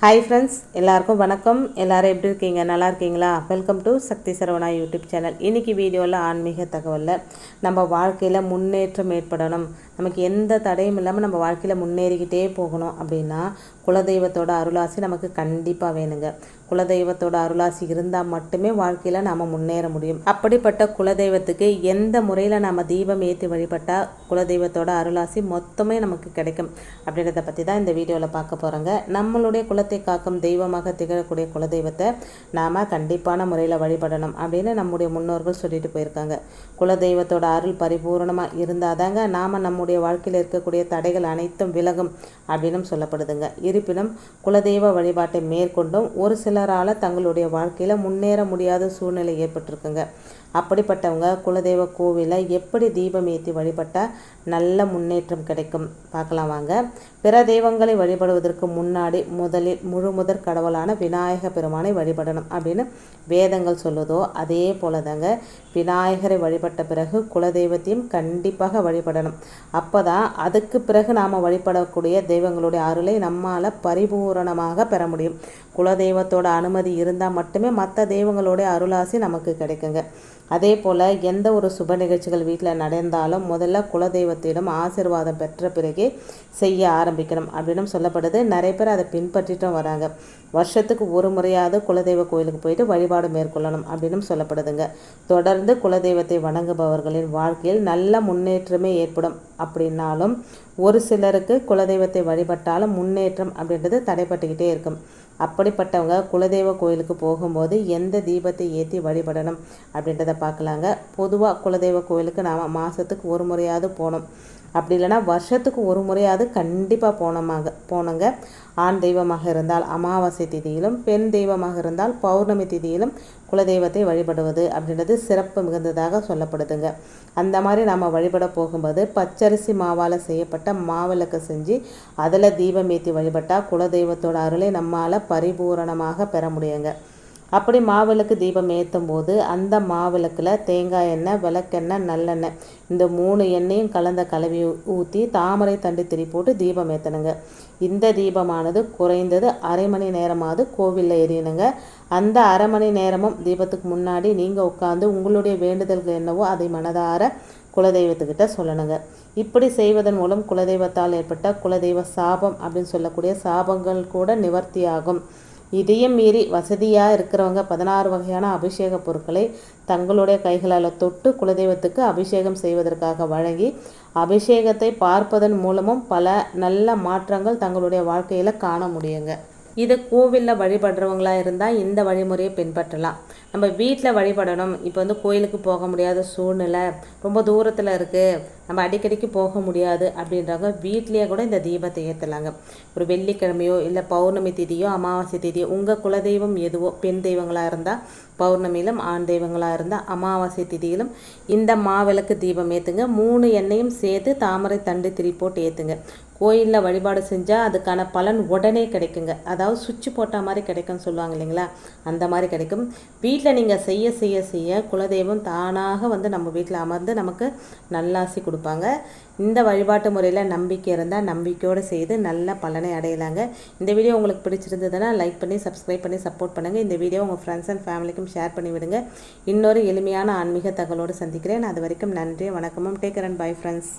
Hi friends, எல்லாருக்கும் வணக்கம். எல்லோரும் எப்படி இருக்கீங்க? நல்லா இருக்கீங்களா? Welcome to Sakthi Saravana YouTube channel. இன்றைக்கி வீடியோவில் ஆன்மீக தகவலில் நம்ம வாழ்க்கையில் முன்னேற்றம் ஏற்படணும், நமக்கு எந்த தடையும் இல்லாமல் நம்ம வாழ்க்கையில் முன்னேறிக்கிட்டே போகணும் அப்படின்னா குலதெய்வத்தோட அருளாசி நமக்கு கண்டிப்பாக வேணுங்க. குலதெய்வத்தோட அருளாசி இருந்தால் மட்டுமே வாழ்க்கையில் நாம் முன்னேற முடியும். அப்படிப்பட்ட குலதெய்வத்துக்கு எந்த முறையில் நாம் தீபம் ஏற்றி வழிபட்டால் குலதெய்வத்தோட அருளாசி மொத்தமே நமக்கு கிடைக்கும் அப்படின்றத பற்றி தான் இந்த வீடியோவில் பார்க்க போகிறோங்க. நம்மளுடைய குலத்தை காக்கும் தெய்வமாக திகழக்கூடிய குலதெய்வத்தை நாம் கண்டிப்பான முறையில் வழிபடணும் அப்படின்னு நம்முடைய முன்னோர்கள் சொல்லிட்டு போயிருக்காங்க. குலதெய்வத்தோட அருள் பரிபூர்ணமாக இருந்தால் தாங்க நாம் நம்முடைய வாழ்க்கையில் இருக்கக்கூடிய தடைகள் அனைத்தும் விலகும் அப்படின்னு சொல்லப்படுதுங்க. இருப்பினும் குலதெய்வ வழிபாட்டை மேற்கொண்டும் ஒரு சிலரால் தங்களுடைய வாழ்க்கையில் முன்னேற முடியாத சூழ்நிலை ஏற்பட்டிருக்குங்க. அப்படிப்பட்டவங்க குலதெய்வ கோவிலில் எப்படி தீபம் ஏற்றி வழிபட்டால் நல்ல முன்னேற்றம் கிடைக்கும் பார்க்கலாம் வாங்க. பிற தெய்வங்களை வழிபடுவதற்கு முன்னாடி முதலில் முழுமுதற் கடவுளான விநாயக பெருமானை வழிபடணும் அப்படின்னு வேதங்கள் சொல்லுதோ அதே போல தாங்க விநாயகரை வழிபட்ட பிறகு குலதெய்வத்தையும் கண்டிப்பாக வழிபடணும். அப்போ தான் அதுக்கு பிறகு நாம் வழிபடக்கூடிய தெய்வங்களுடைய அருளை நம்மால் பரிபூரணமாக பெற முடியும். குலதெய்வத்தோட அனுமதி இருந்தால் மட்டுமே மற்ற தெய்வங்களுடைய அருளாசி நமக்கு கிடைக்குங்க. அதே போல் எந்த ஒரு சுப நிகழ்ச்சிகள் வீட்டில் நடந்தாலும் முதல்ல குலதெய்வத்திடம் ஆசீர்வாதம் பெற்ற பிறகே செய்ய ஆரம்பிக்கணும் அப்படின்னு சொல்லப்படுது. நிறைய பேர் அதை பின்பற்றிட்டும் வராங்க. வருஷத்துக்கு ஒரு முறையாவது குலதெய்வ கோயிலுக்கு போயிட்டு வழிபாடு மேற்கொள்ளணும் அப்படின்னு சொல்லப்படுதுங்க. தொடர்ந்து குலதெய்வத்தை வணங்குபவர்களின் வாழ்க்கையில் நல்ல முன்னேற்றமே ஏற்படும். அப்படின்னாலும் ஒரு சிலருக்கு குலதெய்வத்தை வழிபட்டாலும் முன்னேற்றம் அப்படின்றது தடைப்பட்டுக்கிட்டே இருக்கும். அப்படிப்பட்டவங்க குலதெய்வ கோயிலுக்கு போகும்போது எந்த தீபத்தை ஏற்றி வழிபடணும் அப்படின்றத பார்க்கலாங்க. பொதுவாக குலதெய்வ கோயிலுக்கு நாம் மாதத்துக்கு ஒரு முறையாவது போகணும். அப்படி இல்லைனா வருஷத்துக்கு ஒரு முறையாவது கண்டிப்பாக போனோங்க. ஆண் தெய்வமாக இருந்தால் அமாவாசை திதியிலும், பெண் தெய்வமாக இருந்தால் பௌர்ணமி திதியிலும் குலதெய்வத்தை வழிபடுவது அப்படின்றது சிறப்பு மிகுந்ததாக சொல்லப்படுதுங்க. அந்த மாதிரி நாம் வழிபட போகும்போது பச்சரிசி மாவால் செய்யப்பட்ட மாவிளக்கு செஞ்சு அதில் தீபம் ஏற்றி வழிபட்டால் குலதெய்வத்தோட அருளை நம்மால் பரிபூரணமாக பெற முடியுங்க. அப்படி மாவிளக்கு தீபம் ஏற்றும் போது அந்த மாவிளக்கில் தேங்காய் எண்ணெய், விளக்கெண்ணெய், நல்லெண்ணெய் இந்த 3 எண்ணெயும் கலந்த கலவி ஊற்றி தாமரை தண்டு திரி போட்டு தீபம் ஏற்றணுங்க. இந்த தீபமானது குறைந்தது அரை மணி நேரமாவது கோவிலில் எரியணுங்க. அந்த அரை மணி நேரமும் தீபத்துக்கு முன்னாடி நீங்கள் உட்காந்து உங்களுடைய வேண்டுதல்கள் என்னவோ அதை மனதார குலதெய்வத்துக்கிட்ட சொல்லணுங்க. இப்படி செய்வதன் மூலம் குலதெய்வத்தால் ஏற்பட்ட குலதெய்வ சாபம் அப்படின்னு சொல்லக்கூடிய சாபங்கள் கூட நிவர்த்தியாகும். இதையும் மீறி வசதியாக இருக்கிறவங்க 16 வகையான அபிஷேக பொருட்களை தங்களுடைய கைகளால் தொட்டு குலதெய்வத்துக்கு அபிஷேகம் செய்வதற்காக வழங்கி அபிஷேகத்தை பார்ப்பதன் மூலமும் பல நல்ல மாற்றங்கள் தங்களுடைய வாழ்க்கையில் காண முடியுங்க. இது கோவிலில் வழிபடுறவங்களாக இருந்தால் இந்த வழிமுறையை பின்பற்றலாம். நம்ம வீட்டில் வழிபடணும், இப்போ கோயிலுக்கு போக முடியாத சூழ்நிலை, ரொம்ப தூரத்தில் இருக்குது, நம்ம அடிக்கடிக்கு போக முடியாது அப்படின்றவங்க வீட்லேயே கூட இந்த தீபத்தை ஏற்றலாங்க. ஒரு வெள்ளிக்கிழமையோ இல்லை பௌர்ணமி திதியோ அமாவாசை திதியோ உங்கள் குலதெய்வம் எதுவோ, பெண் தெய்வங்களாக இருந்தால் பௌர்ணமியிலும், ஆண் தெய்வங்களாக இருந்தால் அமாவாசை திதியிலும் இந்த மாவிளக்கு தீபம் ஏற்றுங்க. 3 எண்ணெயும் சேர்த்து தாமரை தண்டு திரி போட்டு ஏற்றுங்க. கோயிலில் வழிபாடு செஞ்சால் அதுக்கான பலன் உடனே கிடைக்குங்க. அதாவது சுவிட்ச் போட்ட மாதிரி கிடைக்கும்னு சொல்லுவாங்க இல்லைங்களா, அந்த மாதிரி கிடைக்கும். வீட்டில் நீங்கள் செய்ய செய்ய செய்ய குலதெய்வம் தானாக நம்ம வீட்டில் அமர்ந்து நமக்கு நல்லாசி கொடுப்பாங்க. இந்த வழிபாட்டு முறையில் நம்பிக்கை இருந்தால் நம்பிக்கையோடு செய்து நல்ல பலனை அடையலாங்க. இந்த வீடியோ உங்களுக்கு பிடிச்சிருந்ததுன்னா லைக் பண்ணி சப்ஸ்கிரைப் பண்ணி சப்போர்ட் பண்ணுங்கள். இந்த வீடியோ உங்கள் ஃப்ரெண்ட்ஸ் அண்ட் ஃபேமிலிக்கும் ஷேர் பண்ணி விடுங்க. இன்னொரு எளிமையான ஆன்மீக தகவலோடு சந்திக்கிறேன். அது வரைக்கும் நன்றி, வணக்கமும். Take care and bye friends.